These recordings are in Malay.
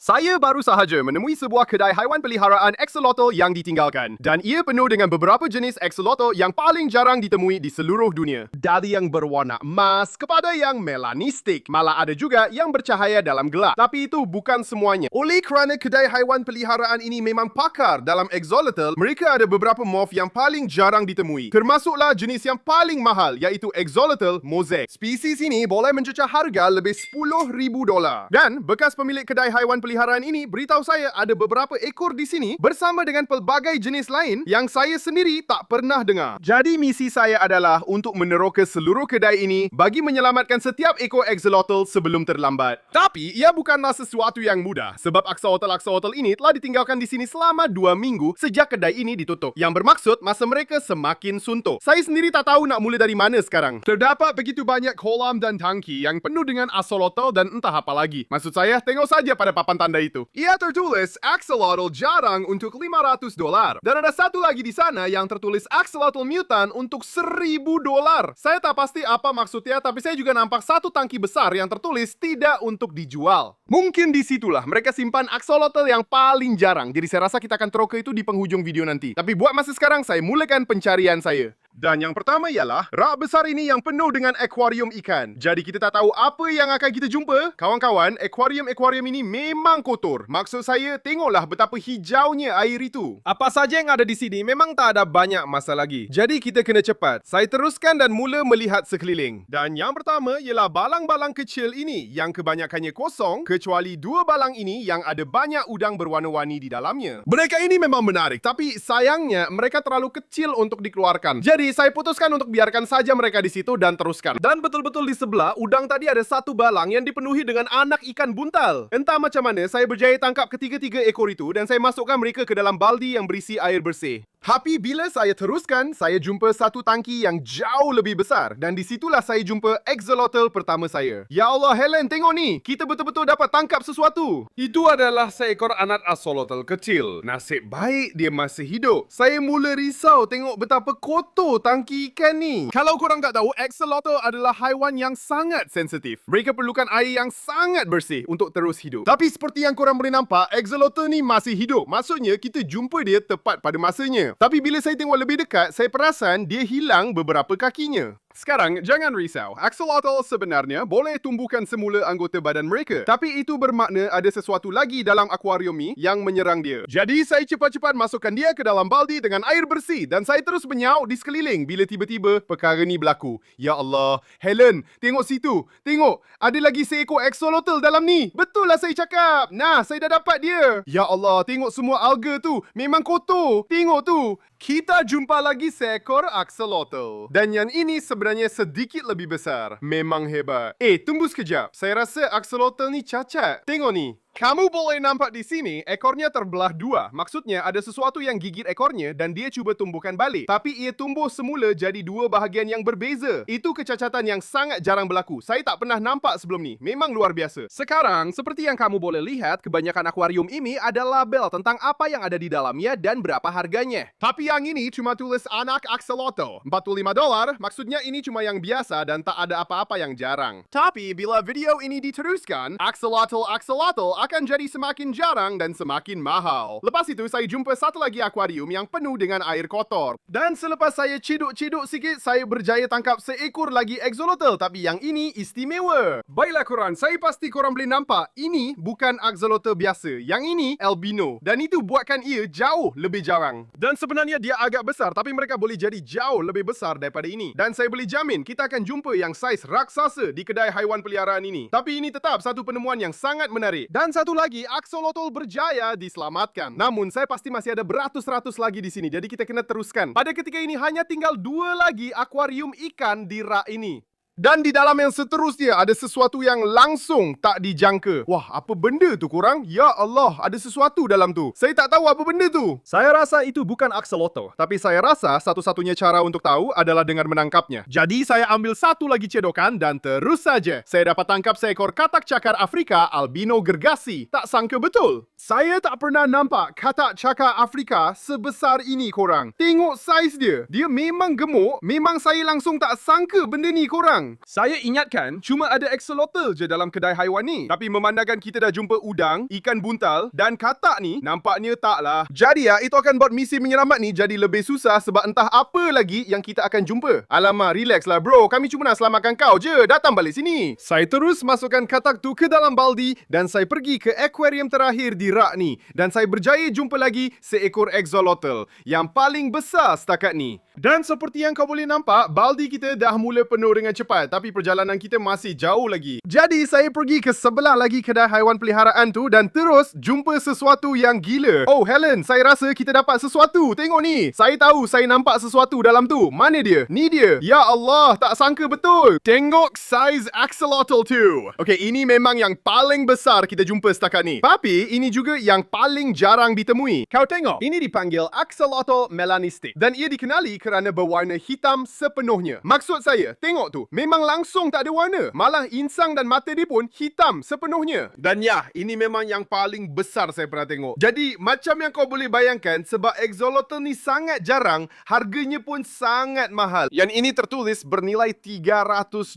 Saya baru sahaja menemui sebuah kedai haiwan peliharaan axolotl yang ditinggalkan dan ia penuh dengan beberapa jenis axolotl yang paling jarang ditemui di seluruh dunia. Dari yang berwarna emas kepada yang melanistik. Malah ada juga yang bercahaya dalam gelap. Tapi itu bukan semuanya. Oleh kerana kedai haiwan peliharaan ini memang pakar dalam axolotl, mereka ada beberapa morph yang paling jarang ditemui. Termasuklah jenis yang paling mahal iaitu axolotl mosaic. Spesies ini boleh mencecah harga lebih $10,000. Dan bekas pemilik kedai haiwan peliharaan ini beritahu saya ada beberapa ekor di sini bersama dengan pelbagai jenis lain yang saya sendiri tak pernah dengar. Jadi misi saya adalah untuk meneroka seluruh kedai ini bagi menyelamatkan setiap ekor axolotl sebelum terlambat. Tapi ia bukanlah sesuatu yang mudah sebab axolotl ini telah ditinggalkan di sini selama 2 minggu sejak kedai ini ditutup. Yang bermaksud masa mereka semakin suntuk. Saya sendiri tak tahu nak mula dari mana sekarang. Terdapat begitu banyak kolam dan tangki yang penuh dengan axolotl dan entah apa lagi. Maksud saya, tengok saja pada papan tanda itu. Ia tertulis axolotl jarang untuk $500 dan ada satu lagi di sana yang tertulis axolotl mutant untuk $1,000. Saya tak pasti apa maksudnya, tapi saya juga nampak satu tangki besar yang tertulis tidak untuk dijual. Mungkin disitulah mereka simpan axolotl yang paling jarang. Jadi saya rasa kita akan teroka itu di penghujung video nanti. Tapi buat masa sekarang saya mulakan pencarian saya. Dan yang pertama ialah rak besar ini yang penuh dengan akuarium ikan. Jadi kita tak tahu apa yang akan kita jumpa. Kawan-kawan, akuarium ini memang kotor. Maksud saya, tengoklah betapa hijaunya air itu. Apa saja yang ada di sini memang tak ada banyak masa lagi. Jadi kita kena cepat. Saya teruskan dan mula melihat sekeliling. Dan yang pertama ialah balang-balang kecil ini yang kebanyakannya kosong kecuali 2 balang ini yang ada banyak udang berwarna-warni di dalamnya. Mereka ini memang menarik, tapi sayangnya mereka terlalu kecil untuk dikeluarkan. Jadi saya putuskan untuk biarkan saja mereka di situ dan teruskan. Dan betul-betul di sebelah udang tadi ada satu balang yang dipenuhi dengan anak ikan buntal. Entah macam mana saya berjaya tangkap ketiga-tiga ekor itu dan saya masukkan mereka ke dalam baldi yang berisi air bersih. Tapi bila saya teruskan, saya jumpa satu tangki yang jauh lebih besar dan disitulah saya jumpa axolotl pertama saya. Ya Allah, Helen, tengok ni. Kita betul-betul dapat tangkap sesuatu. Itu adalah seekor anak axolotl kecil. Nasib baik dia masih hidup. Saya mula risau tengok betapa kotor tangki ikan ni. Kalau korang tak tahu, axolotl adalah haiwan yang sangat sensitif. Mereka perlukan air yang sangat bersih untuk terus hidup. Tapi seperti yang korang boleh nampak, axolotl ni masih hidup. Maksudnya kita jumpa dia tepat pada masanya. Tapi bila saya tengok lebih dekat, saya perasan dia hilang beberapa kakinya. Sekarang, jangan risau. Axolotl sebenarnya boleh tumbuhkan semula anggota badan mereka. Tapi itu bermakna ada sesuatu lagi dalam akuarium ni yang menyerang dia. Jadi, saya cepat-cepat masukkan dia ke dalam baldi dengan air bersih dan saya terus menyauk di sekeliling bila tiba-tiba perkara ni berlaku. Ya Allah, Helen, tengok situ. Tengok, ada lagi seekor axolotl dalam ni. Betul lah saya cakap. Nah, saya dah dapat dia. Ya Allah, tengok semua alga tu. Memang kotor. Tengok tu. Kita jumpa lagi seekor axolotl. Dan yang ini sebenarnya sedikit lebih besar. Memang hebat. Tunggu sekejap. Saya rasa axolotl ni cacat. Tengok ni. Kamu boleh nampak di sini, ekornya terbelah 2. Maksudnya ada sesuatu yang gigit ekornya dan dia cuba tumbuhkan balik. Tapi ia tumbuh semula jadi 2 bahagian yang berbeza. Itu kecacatan yang sangat jarang berlaku. Saya tak pernah nampak sebelum ni. Memang luar biasa. Sekarang, seperti yang kamu boleh lihat, kebanyakan akuarium ini ada label tentang apa yang ada di dalamnya dan berapa harganya. Tapi yang ini cuma tulis anak axolotl. $45, maksudnya ini cuma yang biasa dan tak ada apa-apa yang jarang. Tapi bila video ini diteruskan, axolotl akan jadi semakin jarang dan semakin mahal. Lepas itu, saya jumpa satu lagi akuarium yang penuh dengan air kotor. Dan selepas saya ciduk-ciduk sikit, saya berjaya tangkap seekor lagi axolotl. Tapi yang ini istimewa. Baiklah korang, saya pasti korang boleh nampak. Ini bukan axolotl biasa. Yang ini albino. Dan itu buatkan ia jauh lebih jarang. Dan sebenarnya dia agak besar, tapi mereka boleh jadi jauh lebih besar daripada ini. Dan saya boleh jamin, kita akan jumpa yang saiz raksasa di kedai haiwan peliharaan ini. Tapi ini tetap satu penemuan yang sangat menarik. Dan satu lagi, axolotl berjaya diselamatkan. Namun, saya pasti masih ada beratus-ratus lagi di sini. Jadi kita kena teruskan. Pada ketika ini hanya tinggal 2 lagi akuarium ikan di rak ini. Dan di dalam yang seterusnya ada sesuatu yang langsung tak dijangka. Wah, apa benda tu korang? Ya Allah, ada sesuatu dalam tu. Saya tak tahu apa benda tu. Saya rasa itu bukan axolotl. Tapi saya rasa satu-satunya cara untuk tahu adalah dengan menangkapnya. Jadi saya ambil satu lagi cedokan dan terus saja. Saya dapat tangkap seekor katak cakar Afrika albino gergasi. Tak sangka betul. Saya tak pernah nampak katak cakar Afrika sebesar ini korang. Tengok saiz dia. Dia memang gemuk. Memang saya langsung tak sangka benda ni korang. jarang. Saya ingatkan, cuma ada axolotl je dalam kedai haiwan ni. Tapi memandangkan kita dah jumpa udang, ikan buntal dan katak ni, nampaknya taklah. Jadi itu akan buat misi menyelamat ni jadi lebih susah sebab entah apa lagi yang kita akan jumpa. Alamak, relax lah bro. Kami cuma nak selamatkan kau je. Datang balik sini. Saya terus masukkan katak tu ke dalam baldi dan saya pergi ke akuarium terakhir di rak ni. Dan saya berjaya jumpa lagi seekor axolotl yang paling besar setakat ni. Dan seperti yang kau boleh nampak, baldi kita dah mula penuh dengan cepat. Tapi perjalanan kita masih jauh lagi. Jadi saya pergi ke sebelah lagi kedai haiwan peliharaan tu dan terus jumpa sesuatu yang gila. Oh Helen, saya rasa kita dapat sesuatu. Tengok ni. Saya tahu saya nampak sesuatu dalam tu. Mana dia? Ni dia. Ya Allah, tak sangka betul. Tengok saiz axolotl tu. Okey, ini memang yang paling besar kita jumpa setakat ni. Tapi ini juga yang paling jarang ditemui. Kau tengok, ini dipanggil axolotl melanistic dan ia dikenali kerana berwarna hitam sepenuhnya. Maksud saya, tengok tu, memang langsung tak ada warna. Malah insang dan mata dia pun hitam sepenuhnya. Dan ya, ini memang yang paling besar saya pernah tengok. Jadi, macam yang kau boleh bayangkan, sebab axolotl ni sangat jarang, harganya pun sangat mahal. Yang ini tertulis bernilai $300.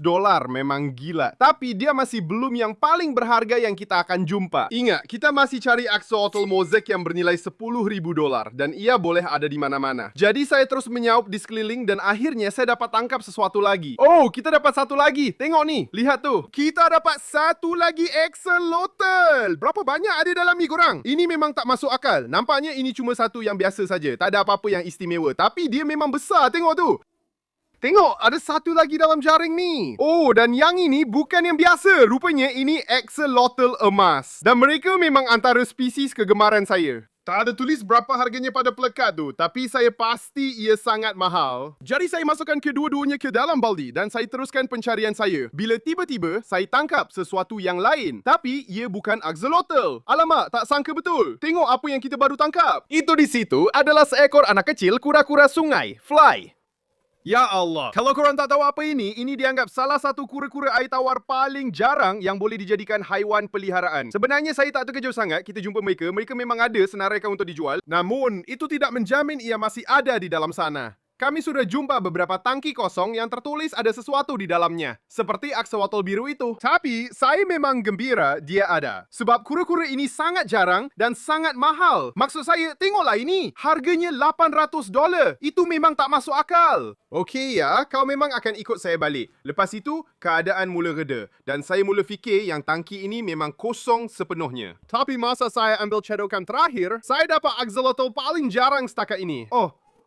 Memang gila. Tapi dia masih belum yang paling berharga yang kita akan jumpa. Ingat, kita masih cari axolotl mosaic yang bernilai $10,000 dan ia boleh ada di mana-mana. Jadi saya terus menyaup di sekeliling dan akhirnya saya dapat tangkap sesuatu lagi. Oh, kita dapat satu lagi. Tengok ni, lihat tu. Kita dapat satu lagi axolotl. Berapa banyak ada dalam ni korang? Ini memang tak masuk akal. Nampaknya ini cuma satu yang biasa saja. Tak ada apa-apa yang istimewa. Tapi dia memang besar. Tengok tu. Tengok, ada satu lagi dalam jaring ni. Oh, dan yang ini bukan yang biasa. Rupanya ini axolotl emas. Dan mereka memang antara spesies kegemaran saya. Tak ada tulis berapa harganya pada pelekat tu, tapi saya pasti ia sangat mahal. Jadi saya masukkan kedua-duanya ke dalam baldi dan saya teruskan pencarian saya. Bila tiba-tiba saya tangkap sesuatu yang lain, tapi ia bukan axolotl. Alamak, tak sangka betul. Tengok apa yang kita baru tangkap. Itu di situ adalah seekor anak kecil kura-kura sungai, fly. Ya Allah, kalau korang tak tahu apa ini dianggap salah satu kura-kura air tawar paling jarang yang boleh dijadikan haiwan peliharaan. Sebenarnya saya tak terkejut sangat kita jumpa mereka. Mereka memang ada senaraikan untuk dijual. Namun, itu tidak menjamin ia masih ada di dalam sana. Kami sudah jumpa beberapa tangki kosong yang tertulis ada sesuatu di dalamnya. Seperti axolotl biru itu. Tapi, saya memang gembira dia ada. Sebab kura-kura ini sangat jarang dan sangat mahal. Maksud saya, tengoklah ini. Harganya $800. Itu memang tak masuk akal. Okey ya, kau memang akan ikut saya balik. Lepas itu, keadaan mula reda. Dan saya mula fikir yang tangki ini memang kosong sepenuhnya. Tapi masa saya ambil cedokan terakhir, saya dapat axolotl paling jarang setakat ini.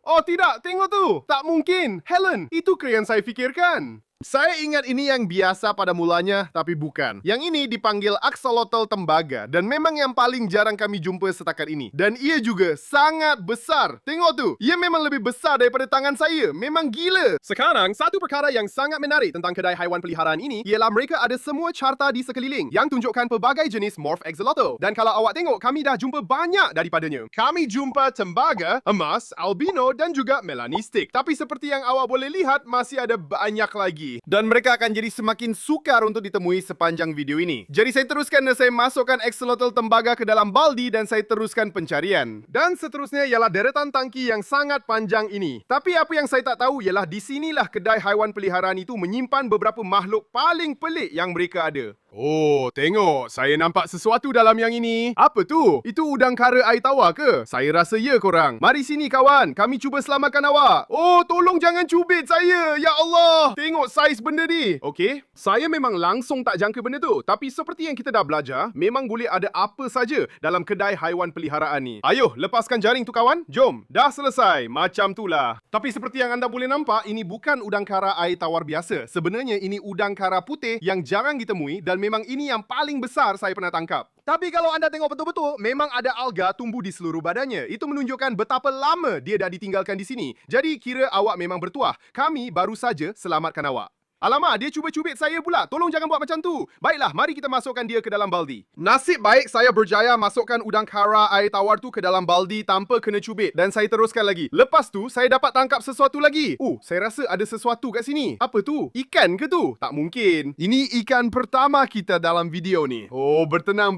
Oh tidak, tengok tu. Tak mungkin. Helen, itu ke yang saya fikirkan. Saya ingat ini yang biasa pada mulanya, tapi bukan. Yang ini dipanggil axolotl tembaga dan memang yang paling jarang kami jumpa setakat ini. Dan ia juga sangat besar. Tengok tu, ia memang lebih besar daripada tangan saya. Memang gila. Sekarang, satu perkara yang sangat menarik tentang kedai haiwan peliharaan ini ialah mereka ada semua carta di sekeliling yang tunjukkan pelbagai jenis morph axolotl. Dan kalau awak tengok, kami dah jumpa banyak daripadanya. Kami jumpa tembaga, emas, albino dan juga melanistic. Tapi seperti yang awak boleh lihat, masih ada banyak lagi. Dan mereka akan jadi semakin sukar untuk ditemui sepanjang video ini. Jadi saya teruskan dan saya masukkan axolotl tembaga ke dalam baldi dan saya teruskan pencarian. Dan seterusnya ialah deretan tangki yang sangat panjang ini. Tapi apa yang saya tak tahu ialah di sinilah kedai haiwan peliharaan itu menyimpan beberapa makhluk paling pelik yang mereka ada. Oh, tengok. Saya nampak sesuatu dalam yang ini. Apa tu? Itu udang kara air tawar ke? Saya rasa ya korang. Mari sini kawan. Kami cuba selamatkan awak. Oh, tolong jangan cubit saya. Ya Allah. Tengok saiz benda ni. Okey. Saya memang langsung tak jangka benda tu. Tapi seperti yang kita dah belajar, memang boleh ada apa saja dalam kedai haiwan peliharaan ni. Ayo, lepaskan jaring tu kawan. Jom. Dah selesai. Macam itulah. Tapi seperti yang anda boleh nampak, ini bukan udang kara air tawar biasa. Sebenarnya ini udang kara putih yang jarang ditemui dan memang ini yang paling besar saya pernah tangkap. Tapi kalau anda tengok betul-betul, memang ada alga tumbuh di seluruh badannya. Itu menunjukkan betapa lama dia dah ditinggalkan di sini. Jadi kira awak memang bertuah. Kami baru saja selamatkan awak. Alamak, dia cuba cubit saya pula. Tolong jangan buat macam tu. Baiklah, mari kita masukkan dia ke dalam baldi. Nasib baik saya berjaya masukkan udang kara air tawar tu ke dalam baldi tanpa kena cubit. Dan saya teruskan lagi. Lepas tu, saya dapat tangkap sesuatu lagi. Saya rasa ada sesuatu kat sini. Apa tu? Ikan ke tu? Tak mungkin. Ini ikan pertama kita dalam video ni. Oh, bertenang.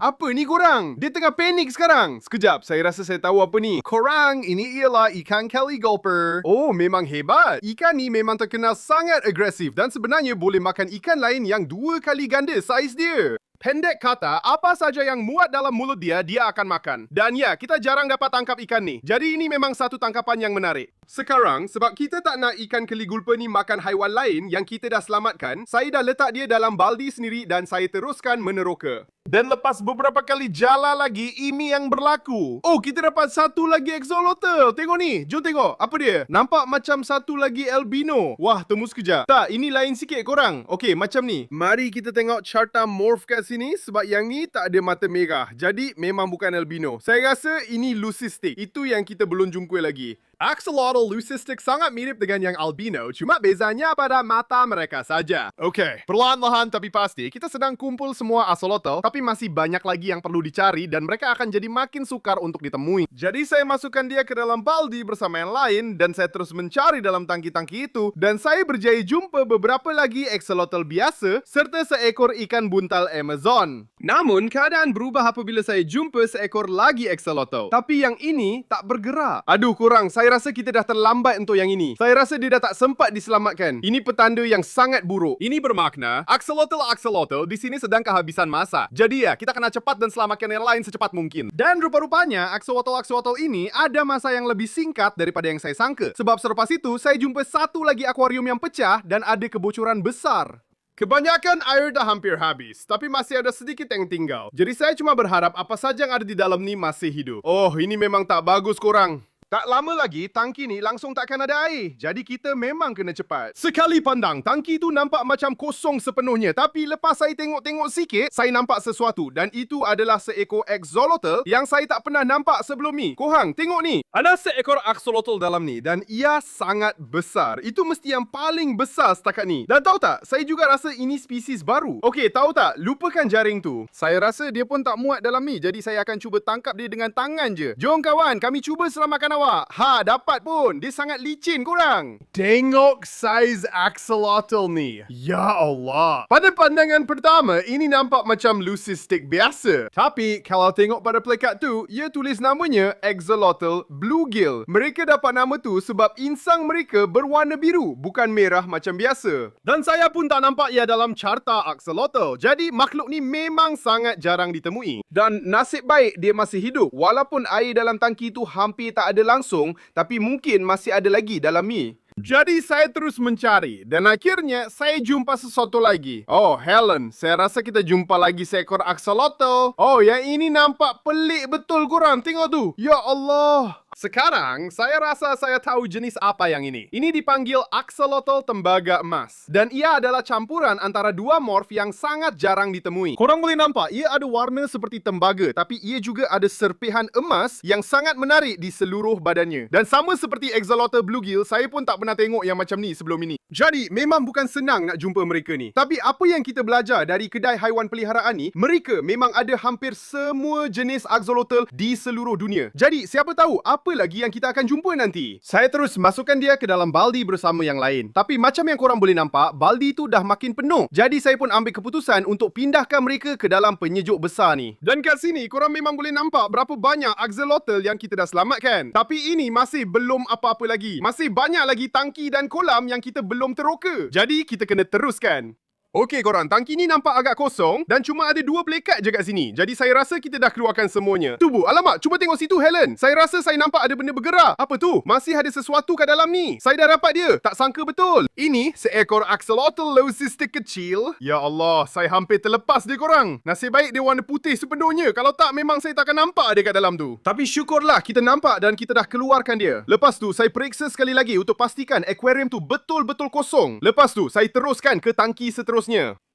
Apa ni korang? Dia tengah panik sekarang. Sekejap, saya rasa saya tahu apa ni. Korang, ini ialah ikan Kelly Gulper. Oh, memang hebat. Ikan ni memang terkenal sangat sangat agresif dan sebenarnya boleh makan ikan lain yang 2 kali ganda saiz dia. Pendek kata, apa saja yang muat dalam mulut dia, dia akan makan. Dan ya, kita jarang dapat tangkap ikan ni. Jadi ini memang satu tangkapan yang menarik. Sekarang, sebab kita tak nak ikan keli gulpa ni makan haiwan lain yang kita dah selamatkan, saya dah letak dia dalam baldi sendiri dan saya teruskan meneroka. Dan lepas beberapa kali jala lagi, ini yang berlaku. Oh, kita dapat satu lagi axolotl. Tengok ni, jom tengok. Apa dia? Nampak macam satu lagi albino. Wah, temu sekejap. Tak, ini lain sikit korang. Okey, macam ni. Mari kita tengok carta morph kat sini sebab yang ni tak ada mata merah. Jadi, memang bukan albino. Saya rasa ini leucistic. Itu yang kita belum jumpa lagi. Axolotl leucistic sangat mirip dengan yang albino, cuma bezanya pada mata mereka saja. Okey, perlahan-lahan tapi pasti, kita sedang kumpul semua axolotl, tapi masih banyak lagi yang perlu dicari dan mereka akan jadi makin sukar untuk ditemui. Jadi saya masukkan dia ke dalam baldi bersama yang lain dan saya terus mencari dalam tangki-tangki itu dan saya berjaya jumpa beberapa lagi axolotl biasa serta seekor ikan buntal Amazon. Namun, keadaan berubah apabila saya jumpa seekor lagi axolotl. Tapi yang ini tak bergerak. Aduh, kurang. Saya rasa kita dah terlambat untuk yang ini. Saya rasa dia dah tak sempat diselamatkan. Ini petanda yang sangat buruk. Ini bermakna, axolotl di sini sedang kehabisan masa. Jadi ya, kita kena cepat dan selamatkan yang lain secepat mungkin. Dan rupa-rupanya, axolotl ini ada masa yang lebih singkat daripada yang saya sangka. Sebab selepas itu, saya jumpa satu lagi akuarium yang pecah dan ada kebocoran besar. Kebanyakan air dah hampir habis, tapi masih ada sedikit yang tinggal. Jadi saya cuma berharap apa saja yang ada di dalam ni masih hidup. Oh, ini memang tak bagus korang. Tak lama lagi, tangki ni langsung takkan ada air. Jadi kita memang kena cepat. Sekali pandang, tangki tu nampak macam kosong sepenuhnya. Tapi lepas saya tengok-tengok sikit, saya nampak sesuatu. Dan itu adalah seekor axolotl yang saya tak pernah nampak sebelum ni. Korang, tengok ni. Ada seekor axolotl dalam ni. Dan ia sangat besar. Itu mesti yang paling besar setakat ni. Dan tahu tak, saya juga rasa ini spesies baru. Okey, tahu tak, lupakan jaring tu. Saya rasa dia pun tak muat dalam ni. Jadi saya akan cuba tangkap dia dengan tangan je. Jom kawan, kami cuba selamatkan awak. Ha, dapat pun. Dia sangat licin korang. Tengok saiz axolotl ni. Ya Allah. Pada pandangan pertama, ini nampak macam leucistic biasa. Tapi, kalau tengok pada plekat tu, ia tulis namanya axolotl bluegill. Mereka dapat nama tu sebab insang mereka berwarna biru, bukan merah macam biasa. Dan saya pun tak nampak ia dalam carta axolotl. Jadi, makhluk ni memang sangat jarang ditemui. Dan nasib baik dia masih hidup. Walaupun air dalam tangki tu hampir tak ada langsung, tapi mungkin masih ada lagi dalam ni. Jadi saya terus mencari dan akhirnya saya jumpa sesuatu lagi. Oh, Helen, saya rasa kita jumpa lagi seekor axolotl. Oh, yang ini nampak pelik betul korang. Tengok tu. Ya Allah. Sekarang, saya rasa saya tahu jenis apa yang ini. Ini dipanggil axolotl tembaga emas. Dan ia adalah campuran antara dua morph yang sangat jarang ditemui. Korang boleh nampak, ia ada warna seperti tembaga, tapi ia juga ada serpihan emas yang sangat menarik di seluruh badannya. Dan sama seperti axolotl bluegill, saya pun tak pernah tengok yang macam ni sebelum ini. Jadi, memang bukan senang nak jumpa mereka ni. Tapi apa yang kita belajar dari kedai haiwan peliharaan ni, mereka memang ada hampir semua jenis axolotl di seluruh dunia. Jadi, siapa tahu apa lagi yang kita akan jumpa nanti. Saya terus masukkan dia ke dalam baldi bersama yang lain. Tapi macam yang korang boleh nampak, baldi tu dah makin penuh. Jadi saya pun ambil keputusan untuk pindahkan mereka ke dalam penyejuk besar ni. Dan kat sini, korang memang boleh nampak berapa banyak axolotl yang kita dah selamatkan. Tapi ini masih belum apa-apa lagi. Masih banyak lagi tangki dan kolam yang kita belum teroka. Jadi kita kena teruskan. Okey korang, tangki ni nampak agak kosong dan cuma ada 2 pelekat je kat sini. Jadi saya rasa kita dah keluarkan semuanya. Tubuh, alamak, cuba tengok situ Helen. Saya rasa saya nampak ada benda bergerak. Apa tu? Masih ada sesuatu kat dalam ni. Saya dah dapat dia. Tak sangka betul. Ini seekor axolotl leucistic kecil. Ya Allah, saya hampir terlepas dia korang. Nasib baik dia warna putih sepenuhnya. Kalau tak, memang saya takkan nampak dia kat dalam tu. Tapi syukurlah kita nampak dan kita dah keluarkan dia. Lepas tu, saya periksa sekali lagi untuk pastikan akuarium tu betul-betul kosong. Lepas tu, saya teruskan ke tangki seterusnya.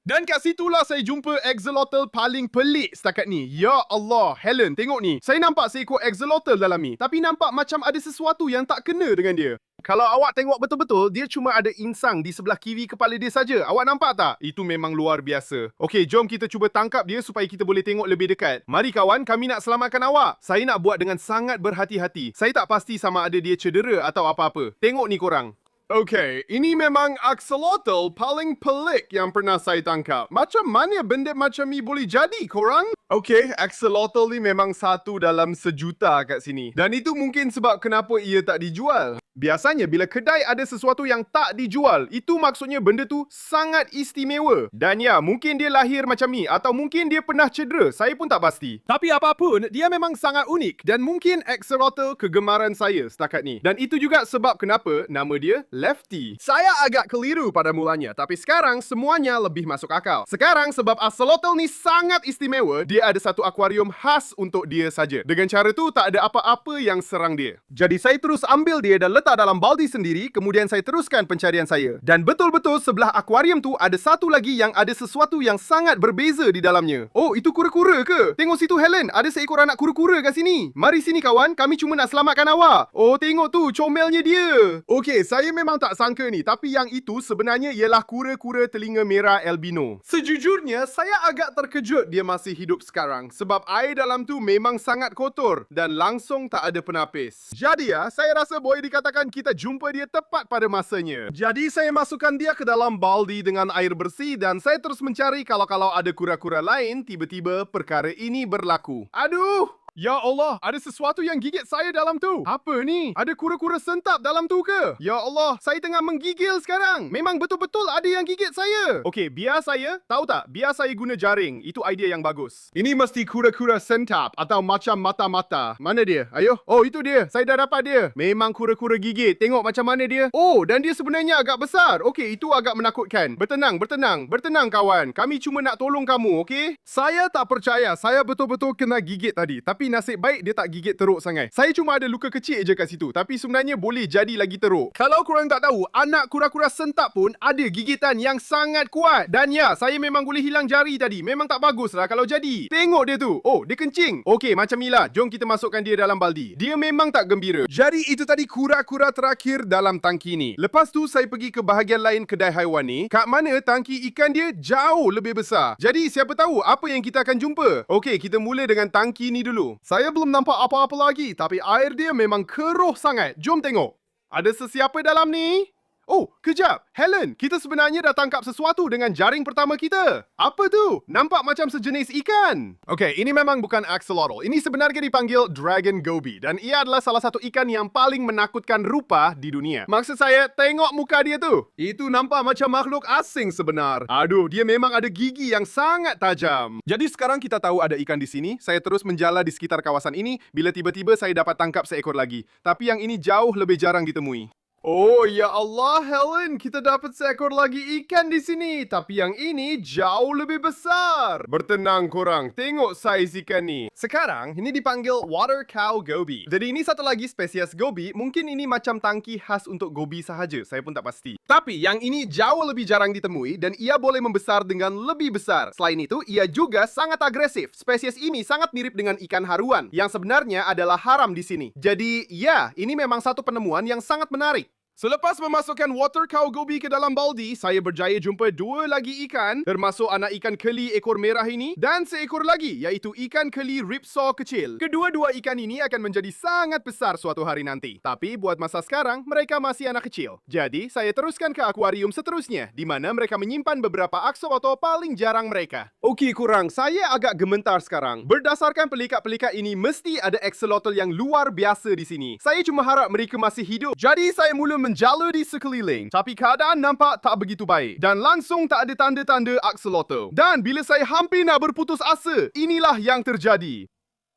Dan kat situlah saya jumpa axolotl paling pelik setakat ni. Ya Allah, Helen, tengok ni. Saya nampak seekor axolotl dalam ni. Tapi nampak macam ada sesuatu yang tak kena dengan dia. Kalau awak tengok betul-betul, dia cuma ada insang di sebelah kiri kepala dia saja. Awak nampak tak? Itu memang luar biasa. Okey, jom kita cuba tangkap dia supaya kita boleh tengok lebih dekat. Mari kawan, kami nak selamatkan awak. Saya nak buat dengan sangat berhati-hati. Saya tak pasti sama ada dia cedera atau apa-apa. Tengok ni korang. Okey, ini memang axolotl paling pelik yang pernah saya tangkap. Macam mana benda macam ni boleh jadi, korang? Okey, axolotl ni memang satu dalam sejuta kat sini. Dan itu mungkin sebab kenapa ia tak dijual. Biasanya bila kedai ada sesuatu yang tak dijual, itu maksudnya benda tu sangat istimewa. Dan ya, mungkin dia lahir macam ni atau mungkin dia pernah cedera, saya pun tak pasti. Tapi apapun, dia memang sangat unik dan mungkin axolotl kegemaran saya setakat ni. Dan itu juga sebab kenapa nama dia Lefty. Saya agak keliru pada mulanya, tapi sekarang semuanya lebih masuk akal. Sekarang sebab axolotl ni sangat istimewa, dia ada satu akuarium khas untuk dia saja. Dengan cara tu tak ada apa-apa yang serang dia. Jadi saya terus ambil dia dan letak dalam baldi sendiri, kemudian saya teruskan pencarian saya. Dan betul-betul sebelah akuarium tu ada satu lagi yang ada sesuatu yang sangat berbeza di dalamnya. Oh, itu kura-kura ke? Tengok situ Helen, ada seekor anak kura-kura kat sini. Mari sini kawan, kami cuma nak selamatkan awak. Oh, tengok tu, comelnya dia. Okey, saya memang tak sangka ni, tapi yang itu sebenarnya ialah kura-kura telinga merah albino. Sejujurnya, saya agak terkejut dia masih hidup sekarang sebab air dalam tu memang sangat kotor dan langsung tak ada penapis. Jadi ya, saya rasa boleh dikatakan kita jumpa dia tepat pada masanya. Jadi saya masukkan dia ke dalam baldi dengan air bersih dan saya terus mencari kalau ada kura-kura lain, tiba-tiba perkara ini berlaku. Aduh! Ya Allah, ada sesuatu yang gigit saya dalam tu. Apa ni? Ada kura-kura sentap dalam tu ke? Ya Allah, saya tengah menggigil sekarang. Memang betul-betul ada yang gigit saya. Okey, biar saya, tahu tak? Biar saya guna jaring. Itu idea yang bagus. Ini mesti kura-kura sentap atau macam mata-mata. Mana dia? Ayo. Oh, itu dia. Saya dah dapat dia. Memang kura-kura gigit. Tengok macam mana dia. Oh, dan dia sebenarnya agak besar. Okey, itu agak menakutkan. Bertenang, bertenang. Bertenang kawan. Kami cuma nak tolong kamu, okey? Saya tak percaya. Saya betul-betul kena gigit tadi. Tapi nasib baik dia tak gigit teruk sangat. Saya cuma ada luka kecil je kat situ. Tapi sebenarnya boleh jadi lagi teruk. Kalau korang tak tahu, anak kura-kura sentap pun ada gigitan yang sangat kuat. Dan ya, saya memang boleh hilang jari tadi. Memang tak bagus lah kalau jadi. Tengok dia tu. Oh, dia kencing. Okey, macam ni lah. Jom kita masukkan dia dalam baldi. Dia memang tak gembira. Jadi itu tadi kura-kura terakhir dalam tangki ni. Lepas tu saya pergi ke bahagian lain kedai haiwan ni. Kat mana tangki ikan dia jauh lebih besar. Jadi siapa tahu apa yang kita akan jumpa. Okey, kita mula dengan tangki ni dulu. Saya belum nampak apa-apa lagi, tapi air dia memang keruh sangat. Jom tengok. Ada sesiapa dalam ni? Oh, kejap. Helen, kita sebenarnya dah tangkap sesuatu dengan jaring pertama kita. Apa tu? Nampak macam sejenis ikan. Okey, ini memang bukan axolotl. Ini sebenarnya dipanggil dragon goby. Dan ia adalah salah satu ikan yang paling menakutkan rupa di dunia. Maksud saya, tengok muka dia tu. Itu nampak macam makhluk asing sebenar. Aduh, dia memang ada gigi yang sangat tajam. Jadi sekarang kita tahu ada ikan di sini. Saya terus menjala di sekitar kawasan ini bila tiba-tiba saya dapat tangkap seekor lagi. Tapi yang ini jauh lebih jarang ditemui. Oh, ya Allah, Helen, kita dapat seekor lagi ikan di sini. Tapi yang ini jauh lebih besar. Bertenang korang, tengok saiz ikan ni. Sekarang, ini dipanggil water cow goby. Jadi ini satu lagi spesies goby. Mungkin ini macam tangki khas untuk goby sahaja. Saya pun tak pasti. Tapi yang ini jauh lebih jarang ditemui dan ia boleh membesar dengan lebih besar. Selain itu, ia juga sangat agresif. Spesies ini sangat mirip dengan ikan haruan yang sebenarnya adalah haram di sini. Jadi, ya, ini memang satu penemuan yang sangat menarik. Selepas memasukkan water cow goby ke dalam baldi, saya berjaya jumpa dua lagi ikan, termasuk anak ikan keli ekor merah ini dan seekor lagi, iaitu ikan keli ripsaw kecil. Kedua-dua ikan ini akan menjadi sangat besar suatu hari nanti. Tapi buat masa sekarang, mereka masih anak kecil. Jadi, saya teruskan ke akuarium seterusnya, di mana mereka menyimpan beberapa axolotl paling jarang mereka. Okey kurang, saya agak gemetar sekarang. Berdasarkan pelikat-pelikat ini, mesti ada axolotl yang luar biasa di sini. Saya cuma harap mereka masih hidup. Jadi, saya mula menjala di sekeliling. Tapi keadaan nampak tak begitu baik. Dan langsung tak ada tanda-tanda axolotl. Dan bila saya hampir nak berputus asa, inilah yang terjadi.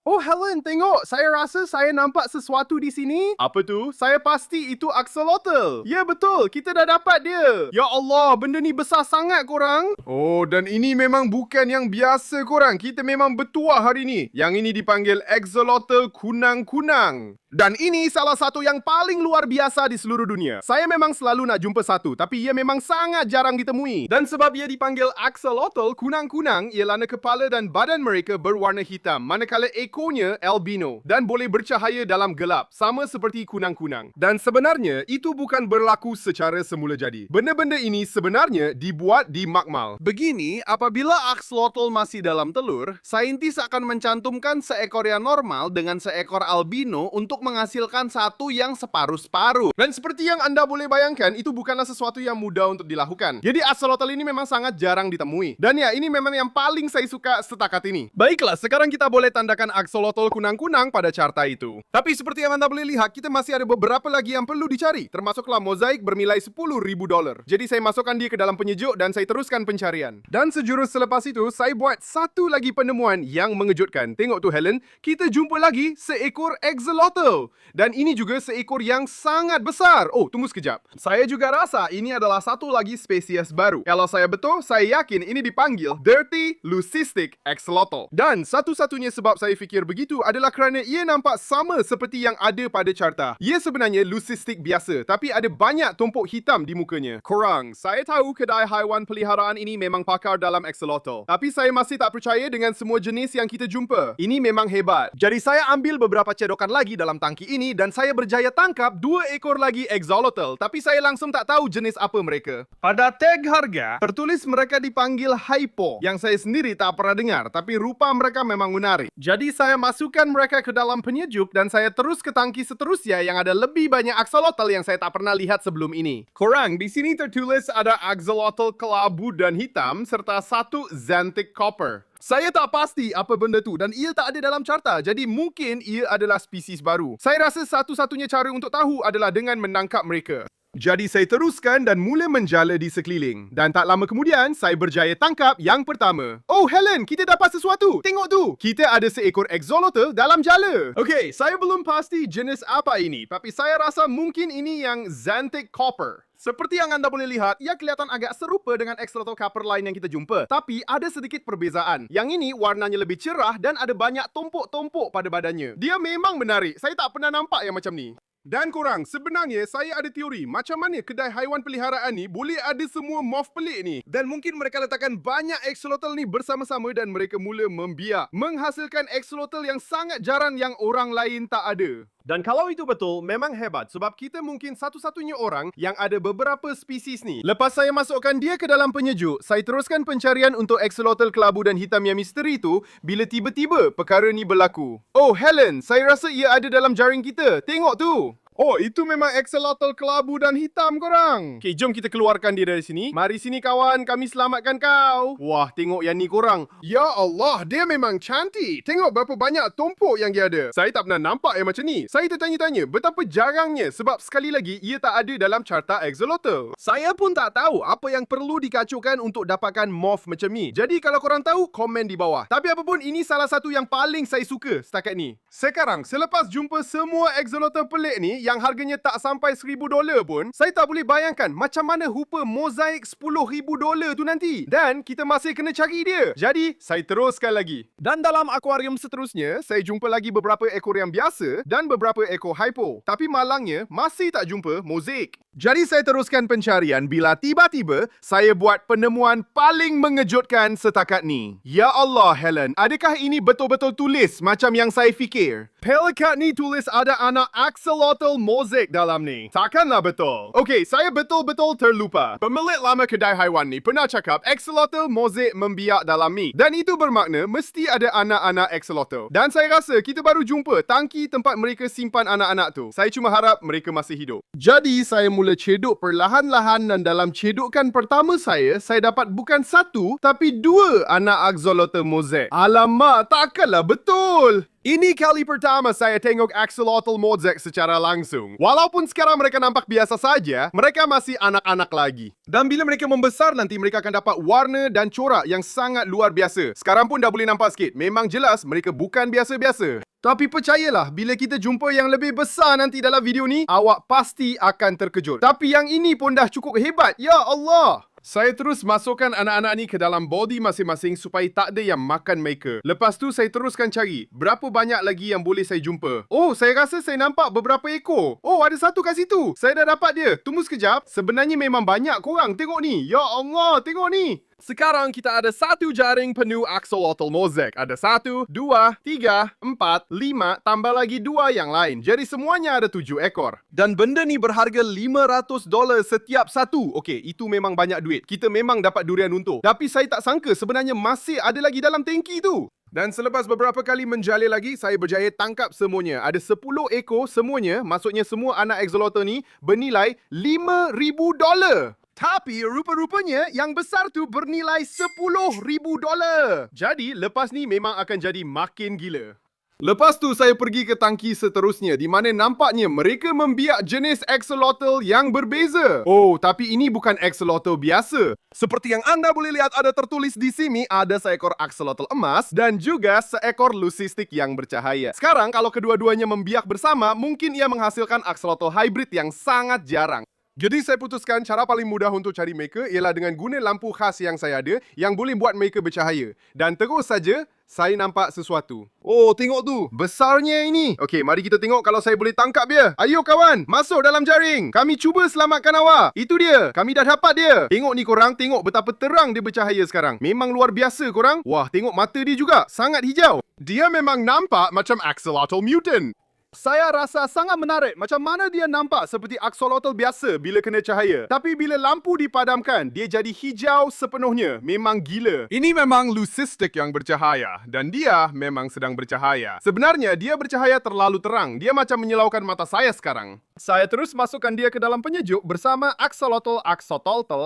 Oh Helen, tengok. Saya rasa saya nampak sesuatu di sini. Apa tu? Saya pasti itu axolotl. Ya betul, kita dah dapat dia. Ya Allah, benda ni besar sangat korang. Oh, dan ini memang bukan yang biasa korang. Kita memang bertuah hari ni. Yang ini dipanggil axolotl kunang-kunang. Dan ini salah satu yang paling luar biasa di seluruh dunia. Saya memang selalu nak jumpa satu, tapi ia memang sangat jarang ditemui. Dan sebab ia dipanggil axolotl kunang-kunang, ialah kepala dan badan mereka berwarna hitam, manakala ekornya albino dan boleh bercahaya dalam gelap, sama seperti kunang-kunang. Dan sebenarnya, itu bukan berlaku secara semula jadi. Benda-benda ini sebenarnya dibuat di makmal. Begini, apabila axolotl masih dalam telur, saintis akan mencantumkan seekor yang normal dengan seekor albino untuk untuk menghasilkan satu yang separuh-separuh. Dan seperti yang anda boleh bayangkan, itu bukanlah sesuatu yang mudah untuk dilakukan. Jadi axolotl ini memang sangat jarang ditemui. Dan ya, ini memang yang paling saya suka setakat ini. Baiklah, sekarang kita boleh tandakan axolotl kunang-kunang pada carta itu. Tapi seperti yang anda boleh lihat, kita masih ada beberapa lagi yang perlu dicari, termasuklah mozaik bernilai $10,000. Jadi saya masukkan dia ke dalam penyejuk dan saya teruskan pencarian. Dan sejurus selepas itu, saya buat satu lagi penemuan yang mengejutkan. Tengok tu Helen, kita jumpa lagi seekor axolotl. Dan ini juga seekor yang sangat besar. Oh, tunggu sekejap. Saya juga rasa ini adalah satu lagi spesies baru. Kalau saya betul, saya yakin ini dipanggil Dirty Leucistic Axolotl. Dan satu-satunya sebab saya fikir begitu adalah kerana ia nampak sama seperti yang ada pada carta. Ia sebenarnya leucistic biasa, tapi ada banyak tumpuk hitam di mukanya. Korang, saya tahu kedai haiwan peliharaan ini memang pakar dalam axolotl. Tapi saya masih tak percaya dengan semua jenis yang kita jumpa. Ini memang hebat. Jadi saya ambil beberapa cedokan lagi dalam tangki ini dan saya berjaya tangkap 2 ekor lagi axolotl. Tapi saya langsung tak tahu jenis apa mereka. Pada tag harga, tertulis mereka dipanggil hypo, yang saya sendiri tak pernah dengar, tapi rupa mereka memang menarik. Jadi saya masukkan mereka ke dalam penyejuk dan saya terus ke tangki seterusnya yang ada lebih banyak axolotl yang saya tak pernah lihat sebelum ini. Korang, di sini tertulis ada axolotl kelabu dan hitam serta 1 xanthic copper. Saya tak pasti apa benda tu dan ia tak ada dalam carta, jadi mungkin ia adalah spesies baru. Saya rasa satu-satunya cara untuk tahu adalah dengan menangkap mereka. Jadi saya teruskan dan mula menjala di sekeliling. Dan tak lama kemudian, saya berjaya tangkap yang pertama. Oh Helen, kita dapat sesuatu. Tengok tu. Kita ada seekor axolotl dalam jala. Okey, saya belum pasti jenis apa ini, tapi saya rasa mungkin ini yang xanthic copper. Seperti yang anda boleh lihat, ia kelihatan agak serupa dengan axolotl copper lain yang kita jumpa. Tapi ada sedikit perbezaan. Yang ini warnanya lebih cerah dan ada banyak tumpuk-tumpuk pada badannya. Dia memang menarik. Saya tak pernah nampak yang macam ni. Dan korang, sebenarnya saya ada teori macam mana kedai haiwan peliharaan ni boleh ada semua morph pelik ni. Dan mungkin mereka letakkan banyak axolotl ni bersama-sama dan mereka mula membiak, menghasilkan axolotl yang sangat jarang yang orang lain tak ada. Dan kalau itu betul, memang hebat sebab kita mungkin satu-satunya orang yang ada beberapa spesies ni. Lepas saya masukkan dia ke dalam penyejuk, saya teruskan pencarian untuk axolotl kelabu dan hitam yang misteri tu bila tiba-tiba perkara ni berlaku. Oh Helen, saya rasa ia ada dalam jaring kita. Tengok tu. Oh, itu memang axolotl kelabu dan hitam korang. Okay, jom kita keluarkan dia dari sini. Mari sini kawan, kami selamatkan kau. Wah, tengok yang ni korang. Ya Allah, dia memang cantik. Tengok berapa banyak tumpuk yang dia ada. Saya tak pernah nampak yang macam ni. Saya tertanya-tanya betapa jarangnya sebab sekali lagi ia tak ada dalam carta axolotl. Saya pun tak tahu apa yang perlu dikacukan untuk dapatkan morph macam ni. Jadi kalau korang tahu, komen di bawah. Tapi apapun, ini salah satu yang paling saya suka setakat ni. Sekarang, selepas jumpa semua axolotl pelik ni yang harganya tak sampai $1,000 pun, saya tak boleh bayangkan macam mana rupa mozaik $10,000 tu nanti. Dan kita masih kena cari dia. Jadi, saya teruskan lagi. Dan dalam akuarium seterusnya, saya jumpa lagi beberapa ekor yang biasa dan beberapa ekor hypo. Tapi malangnya, masih tak jumpa mozaik. Jadi saya teruskan pencarian bila tiba-tiba saya buat penemuan paling mengejutkan setakat ni. Ya Allah Helen, adakah ini betul-betul tulis macam yang saya fikir? Pelikat ni tulis ada anak axolotl mozaik dalam ni. Takkanlah betul. Okey, saya betul-betul terlupa. Pemilik lama kedai haiwan ni pernah cakap axolotl mozaik membiak dalam ni. Dan itu bermakna mesti ada anak-anak axolotl. Dan saya rasa kita baru jumpa tangki tempat mereka simpan anak-anak tu. Saya cuma harap mereka masih hidup. Jadi saya mula cedok perlahan-lahan dan dalam cedokan pertama saya dapat bukan 1 tapi 2 anak axolotl mozaik. Alamak, takkanlah betul. Ini kali pertama saya tengok axolotl mozaik secara langsung. Walaupun sekarang mereka nampak biasa saja, mereka masih anak-anak lagi. Dan bila mereka membesar nanti mereka akan dapat warna dan corak yang sangat luar biasa. Sekarang pun dah boleh nampak sikit. Memang jelas mereka bukan biasa-biasa. Tapi percayalah, bila kita jumpa yang lebih besar nanti dalam video ni, awak pasti akan terkejut. Tapi yang ini pun dah cukup hebat. Ya Allah! Saya terus masukkan anak-anak ni ke dalam body masing-masing supaya tak ada yang makan mereka. Lepas tu saya teruskan cari berapa banyak lagi yang boleh saya jumpa. Oh, saya rasa saya nampak beberapa ekor. Oh, ada satu kat situ. Saya dah dapat dia. Tunggu sekejap. Sebenarnya memang banyak korang. Tengok ni. Ya Allah, tengok ni. Sekarang kita ada 1 jaring penuh axolotl mozaik. Ada 1, 2, 3, 4, 5, tambah lagi 2 yang lain. Jadi semuanya ada 7 ekor. Dan benda ni berharga $500 setiap satu. Okey, itu memang banyak duit. Kita memang dapat durian untung. Tapi saya tak sangka sebenarnya masih ada lagi dalam tangki tu. Dan selepas beberapa kali menjalin lagi, saya berjaya tangkap semuanya. Ada 10 ekor semuanya, maksudnya semua anak axolotl ni bernilai $5,000. Tapi rupa-rupanya yang besar tu bernilai $10,000. Jadi lepas ni memang akan jadi makin gila. Lepas tu saya pergi ke tangki seterusnya di mana nampaknya mereka membiak jenis axolotl yang berbeza. Oh, tapi ini bukan axolotl biasa. Seperti yang anda boleh lihat ada tertulis di sini, ada seekor axolotl emas dan juga seekor leucistic yang bercahaya. Sekarang kalau kedua-duanya membiak bersama, mungkin ia menghasilkan axolotl hybrid yang sangat jarang. Jadi saya putuskan cara paling mudah untuk cari mereka ialah dengan guna lampu khas yang saya ada yang boleh buat mereka bercahaya. Dan terus saja saya nampak sesuatu. Oh, tengok tu. Besarnya ini. Okey, mari kita tengok kalau saya boleh tangkap dia. Ayo kawan, masuk dalam jaring. Kami cuba selamatkan awak. Itu dia. Kami dah dapat dia. Tengok ni korang, tengok betapa terang dia bercahaya sekarang. Memang luar biasa korang. Wah, tengok mata dia juga. Sangat hijau. Dia memang nampak macam axolotl mutant. Saya rasa sangat menarik macam mana dia nampak seperti axolotl biasa bila kena cahaya. Tapi bila lampu dipadamkan, dia jadi hijau sepenuhnya. Memang gila. Ini memang leucistic yang bercahaya dan dia memang sedang bercahaya. Sebenarnya dia bercahaya terlalu terang. Dia macam menyilaukan mata saya sekarang. Saya terus masukkan dia ke dalam penyejuk bersama axolotl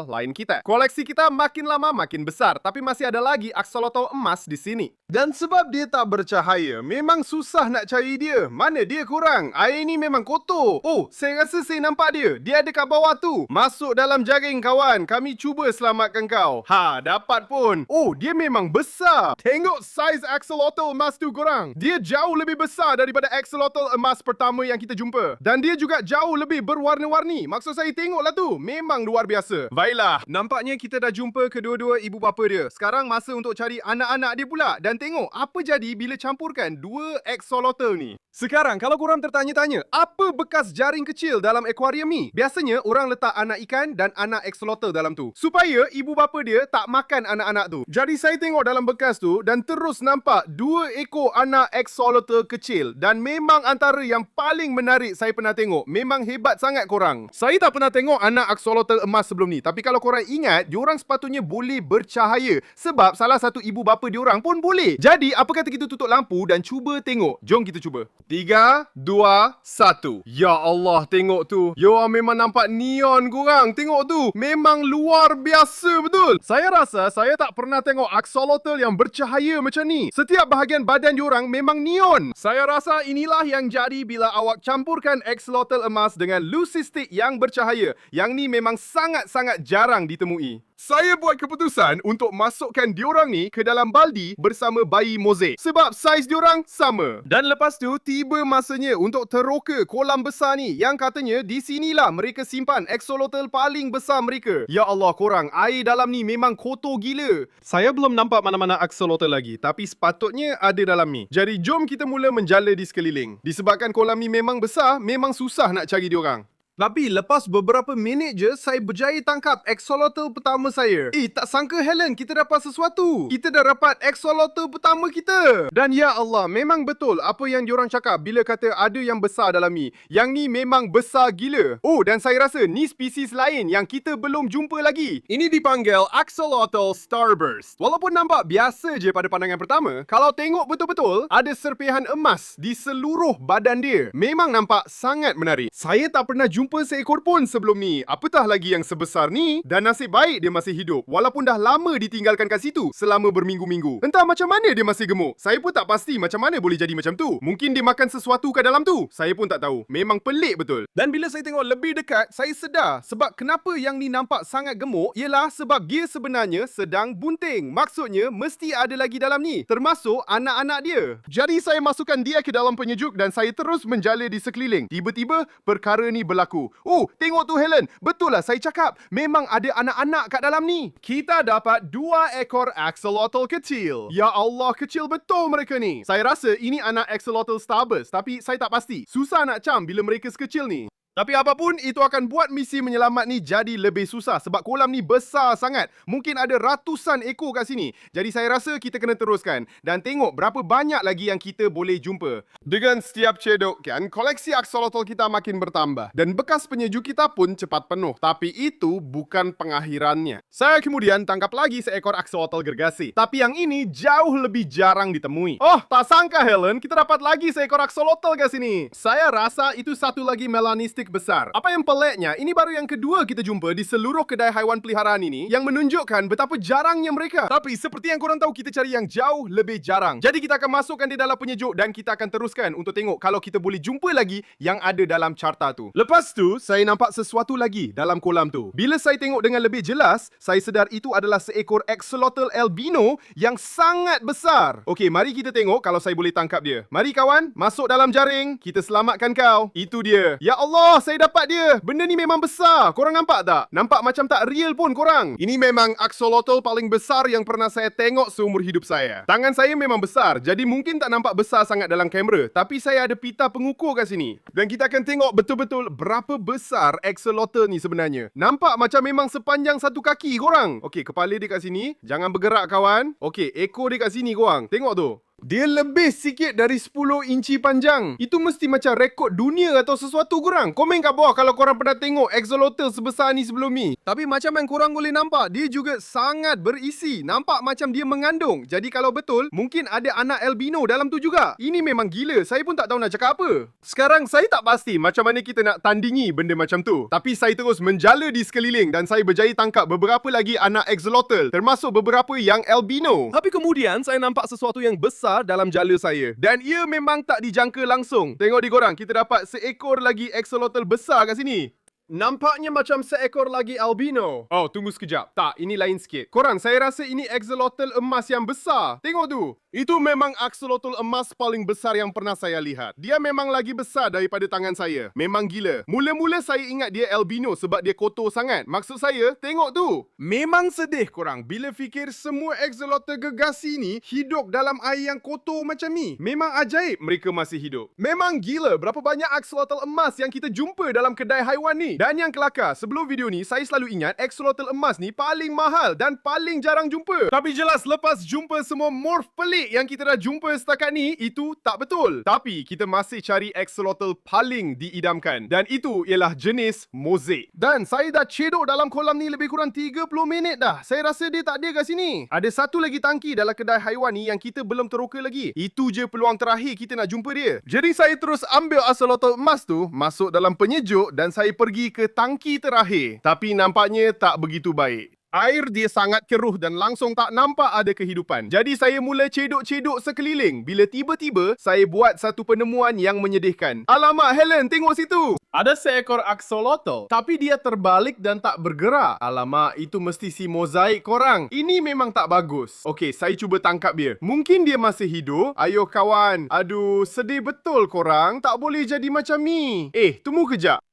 lain kita. Koleksi kita makin lama makin besar, tapi masih ada lagi axolotl emas di sini. Dan sebab dia tak bercahaya, memang susah nak cari dia. Mana dia kurang? Air ni memang kotor. Oh, saya rasa saya nampak dia. Dia ada kat bawah tu. Masuk dalam jaring kawan. Kami cuba selamatkan kau. Ha, dapat pun. Oh, dia memang besar. Tengok saiz axolotl emas tu korang. Dia jauh lebih besar daripada axolotl emas pertama yang kita jumpa. Dan dia juga jauh lebih berwarna-warni. Maksud saya tengoklah tu. Memang luar biasa. Baiklah, nampaknya kita dah jumpa kedua-dua ibu bapa dia. Sekarang masa untuk cari anak-anak dia pula. Dan tengok apa jadi bila campurkan dua axolotl ni. Sekarang kalau korang tertanya-tanya, apa bekas jaring kecil dalam akuarium ni? Biasanya orang letak anak ikan dan anak axolotl dalam tu. Supaya ibu bapa dia tak makan anak-anak tu. Jadi saya tengok dalam bekas tu dan terus nampak 2 ekor anak axolotl kecil. Dan memang antara yang paling menarik saya pernah tengok. Memang hebat sangat korang. Saya tak pernah tengok anak axolotl emas sebelum ni. Tapi kalau korang ingat, diorang sepatutnya boleh bercahaya. Sebab salah satu ibu bapa diorang pun boleh. Jadi apa kata kita tutup lampu dan cuba tengok. Jom kita cuba. 3, 2, 1. Ya Allah, tengok tu. Ya, memang nampak neon korang. Tengok tu. Memang luar biasa betul. Saya rasa saya tak pernah tengok axolotl yang bercahaya macam ni. Setiap bahagian badan diorang memang neon. Saya rasa inilah yang jadi bila awak campurkan axolotl emas dengan leucistic yang bercahaya. Yang ni memang sangat-sangat jarang ditemui. Saya buat keputusan untuk masukkan diorang ni ke dalam baldi bersama bayi mozaik. Sebab saiz diorang sama. Dan lepas tu, tiba masanya untuk teroka kolam besar ni. Yang katanya, di sinilah mereka simpan axolotl paling besar mereka. Ya Allah korang, air dalam ni memang kotor gila. Saya belum nampak mana-mana axolotl lagi. Tapi sepatutnya ada dalam ni. Jadi jom kita mula menjala di sekeliling. Disebabkan kolam ni memang besar, memang susah nak cari diorang. Tapi lepas beberapa minit je, saya berjaya tangkap axolotl pertama saya. Tak sangka Helen, kita dapat sesuatu. Kita dah dapat axolotl pertama kita. Dan ya Allah, memang betul apa yang diorang cakap bila kata ada yang besar dalam ni. Yang ni memang besar gila. Oh, dan saya rasa ni spesies lain yang kita belum jumpa lagi. Ini dipanggil axolotl starburst. Walaupun nampak biasa je pada pandangan pertama, kalau tengok betul-betul, ada serpihan emas di seluruh badan dia. Memang nampak sangat menarik. Saya tak pernah jumpa seekor pun sebelum ni. Apatah lagi yang sebesar ni. Dan nasib baik dia masih hidup. Walaupun dah lama ditinggalkan kat situ selama berminggu-minggu. Entah macam mana dia masih gemuk. Saya pun tak pasti macam mana boleh jadi macam tu. Mungkin dia makan sesuatu kat dalam tu. Saya pun tak tahu. Memang pelik betul. Dan bila saya tengok lebih dekat, saya sedar. Sebab kenapa yang ni nampak sangat gemuk ialah sebab dia sebenarnya sedang bunting. Maksudnya mesti ada lagi dalam ni. Termasuk anak-anak dia. Jadi saya masukkan dia ke dalam penyejuk dan saya terus menjala di sekeliling. Tiba-tiba perkara ni berlaku. Oh, tengok tu Helen. Betul lah saya cakap. Memang ada anak-anak kat dalam ni. Kita dapat 2 ekor axolotl kecil. Ya Allah, kecil betul mereka ni. Saya rasa ini anak axolotl starburst. Tapi saya tak pasti. Susah nak cam bila mereka sekecil ni. Tapi apapun, itu akan buat misi menyelamat ni jadi lebih susah sebab kolam ni besar sangat. Mungkin ada ratusan ekor kat sini. Jadi saya rasa kita kena teruskan dan tengok berapa banyak lagi yang kita boleh jumpa. Dengan setiap cedok kan, koleksi axolotl kita makin bertambah dan bekas penyejuk kita pun cepat penuh. Tapi itu bukan pengakhirannya. Saya kemudian tangkap lagi seekor axolotl gergasi. Tapi yang ini jauh lebih jarang ditemui. Oh, tak sangka Helen, kita dapat lagi seekor axolotl kat sini. Saya rasa itu satu lagi melanistik besar. Apa yang peliknya, ini baru yang kedua kita jumpa di seluruh kedai haiwan peliharaan ini yang menunjukkan betapa jarangnya mereka. Tapi seperti yang korang tahu, kita cari yang jauh lebih jarang. Jadi kita akan masukkan di dalam penyejuk dan kita akan teruskan untuk tengok kalau kita boleh jumpa lagi yang ada dalam carta tu. Lepas tu, saya nampak sesuatu lagi dalam kolam tu. Bila saya tengok dengan lebih jelas, saya sedar itu adalah seekor axolotl albino yang sangat besar. Okey, mari kita tengok kalau saya boleh tangkap dia. Mari kawan, masuk dalam jaring. Kita selamatkan kau. Itu dia. Ya Allah, saya dapat dia. Benda ni memang besar. Korang nampak tak? Nampak macam tak real pun korang. Ini memang axolotl paling besar yang pernah saya tengok seumur hidup saya. Tangan saya memang besar, jadi mungkin tak nampak besar sangat dalam kamera. Tapi saya ada pita pengukur kat sini. Dan kita akan tengok betul-betul berapa besar axolotl ni sebenarnya. Nampak macam memang sepanjang satu kaki korang. Okey, kepala dia kat sini. Jangan bergerak kawan. Okey, ekor dia kat sini korang. Tengok tu. Dia lebih sikit dari 10 inci panjang. Itu mesti macam rekod dunia atau sesuatu korang. Komen kat bawah kalau korang pernah tengok axolotl sebesar ni sebelum ni. Tapi macam yang korang boleh nampak, dia juga sangat berisi. Nampak macam dia mengandung. Jadi kalau betul, mungkin ada anak albino dalam tu juga. Ini memang gila. Saya pun tak tahu nak cakap apa. Sekarang saya tak pasti macam mana kita nak tandingi benda macam tu. Tapi saya terus menjala di sekeliling dan saya berjaya tangkap beberapa lagi anak axolotl, termasuk beberapa yang albino. Tapi kemudian saya nampak sesuatu yang besar dalam jala saya. Dan ia memang tak dijangka langsung. Tengok di korang, kita dapat seekor lagi axolotl besar kat sini. Nampaknya macam seekor lagi albino. Oh, tunggu sekejap. Tak, ini lain sikit. Korang, saya rasa ini axolotl emas yang besar. Tengok tu. Itu memang axolotl emas paling besar yang pernah saya lihat. Dia memang lagi besar daripada tangan saya. Memang gila. Mula-mula saya ingat dia albino sebab dia kotor sangat. Maksud saya, tengok tu. Memang sedih korang bila fikir semua axolotl gergasi ni hidup dalam air yang kotor macam ni. Memang ajaib mereka masih hidup. Memang gila berapa banyak axolotl emas yang kita jumpa dalam kedai haiwan ni. Dan yang kelakar, sebelum video ni, saya selalu ingat axolotl emas ni paling mahal dan paling jarang jumpa. Tapi jelas lepas jumpa semua morph pelik yang kita dah jumpa setakat ni, itu tak betul. Tapi kita masih cari axolotl paling diidamkan. Dan itu ialah jenis mozaik. Dan saya dah cedok dalam kolam ni lebih kurang 30 minit dah. Saya rasa dia tak ada kat sini. Ada satu lagi tangki dalam kedai haiwan ni yang kita belum teroka lagi. Itu je peluang terakhir kita nak jumpa dia. Jadi saya terus ambil axolotl emas tu, masuk dalam penyejuk dan saya pergi ke tangki terakhir. Tapi nampaknya tak begitu baik. Air dia sangat keruh dan langsung tak nampak ada kehidupan. Jadi saya mula cedok-cedok sekeliling bila tiba-tiba saya buat satu penemuan yang menyedihkan. Alamak Helen, tengok situ. Ada seekor axolotl, tapi dia terbalik dan tak bergerak. Alamak, itu mesti si mozaik korang. Ini memang tak bagus. Okey, saya cuba tangkap dia. Mungkin dia masih hidup. Ayo kawan. Aduh, sedih betul korang. Tak boleh jadi macam ni. Tunggu kejap.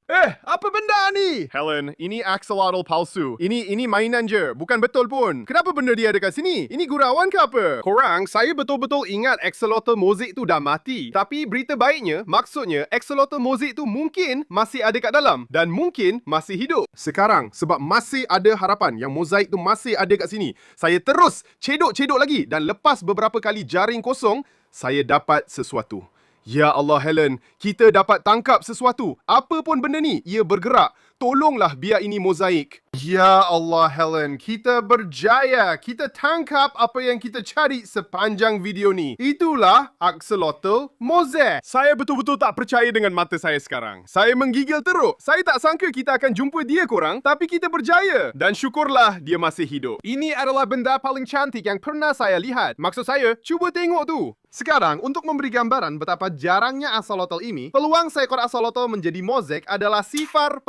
Apa benda ni? Helen, ini axolotl palsu. Ini mainan je, bukan betul pun. Kenapa benda dia ada kat sini? Ini gurauan ke apa? Korang, saya betul-betul ingat axolotl mozaik tu dah mati. Tapi berita baiknya, maksudnya axolotl mozaik tu mungkin masih ada kat dalam dan mungkin masih hidup. Sekarang, sebab masih ada harapan yang mozaik tu masih ada kat sini, saya terus cedok-cedok lagi dan lepas beberapa kali jaring kosong, saya dapat sesuatu. Ya Allah Helen, kita dapat tangkap sesuatu. Apa pun benda ni, ia bergerak. Tolonglah biar ini mozaik. Ya Allah Helen, kita berjaya. Kita tangkap apa yang kita cari sepanjang video ni. Itulah axolotl mozaik. Saya betul-betul tak percaya dengan mata saya sekarang. Saya menggigil teruk. Saya tak sangka kita akan jumpa dia korang, tapi kita berjaya. Dan syukurlah dia masih hidup. Ini adalah benda paling cantik yang pernah saya lihat. Maksud saya, cuba tengok tu. Sekarang, untuk memberi gambaran betapa jarangnya axolotl ini, peluang seekor axolotl menjadi mozaik adalah 0,01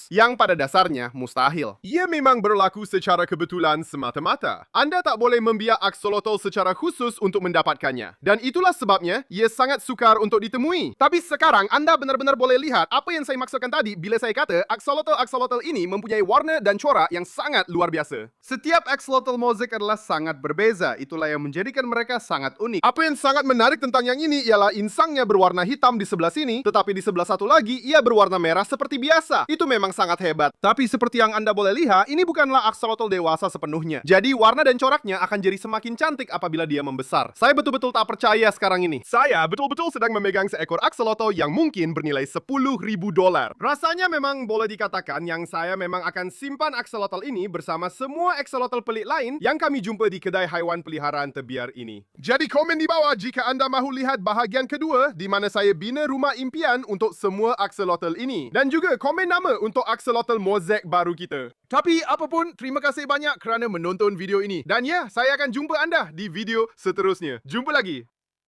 yang pada dasarnya mustahil. Ia memang berlaku secara kebetulan semata-mata. Anda tak boleh membiak aksolotl secara khusus untuk mendapatkannya. Dan itulah sebabnya ia sangat sukar untuk ditemui. Tapi sekarang Anda benar-benar boleh lihat apa yang saya maksudkan tadi bila saya kata aksolotl ini mempunyai warna dan corak yang sangat luar biasa. Setiap aksolotl mosaic adalah sangat berbeza. Itulah yang menjadikan mereka sangat unik. Apa yang sangat menarik tentang yang ini ialah insangnya berwarna hitam di sebelah sini, tetapi di sebelah satu lagi ia berwarna merah seperti biasa. Itu memang sangat hebat. Tapi seperti yang Anda boleh lihat, ini bukanlah aksolotl dewasa sepenuhnya. Jadi warna dan coraknya akan jadi semakin cantik apabila dia membesar. Saya betul-betul tak percaya sekarang ini. Saya betul-betul sedang memegang seekor aksolotl yang mungkin bernilai $10,000. Rasanya memang boleh dikatakan yang saya memang akan simpan aksolotl ini bersama semua aksolotl pelik lain yang kami jumpa di kedai haiwan peliharaan Tebiar ini. Jadi komen di bawah jika Anda mahu lihat bahagian kedua di mana saya bina rumah impian untuk semua aksolotl ini. Dan juga komen nama untuk aksolotl mosaic baru kita. Tapi apapun, terima kasih banyak kerana menonton video ini. Dan ya, saya akan jumpa anda di video seterusnya. Jumpa lagi.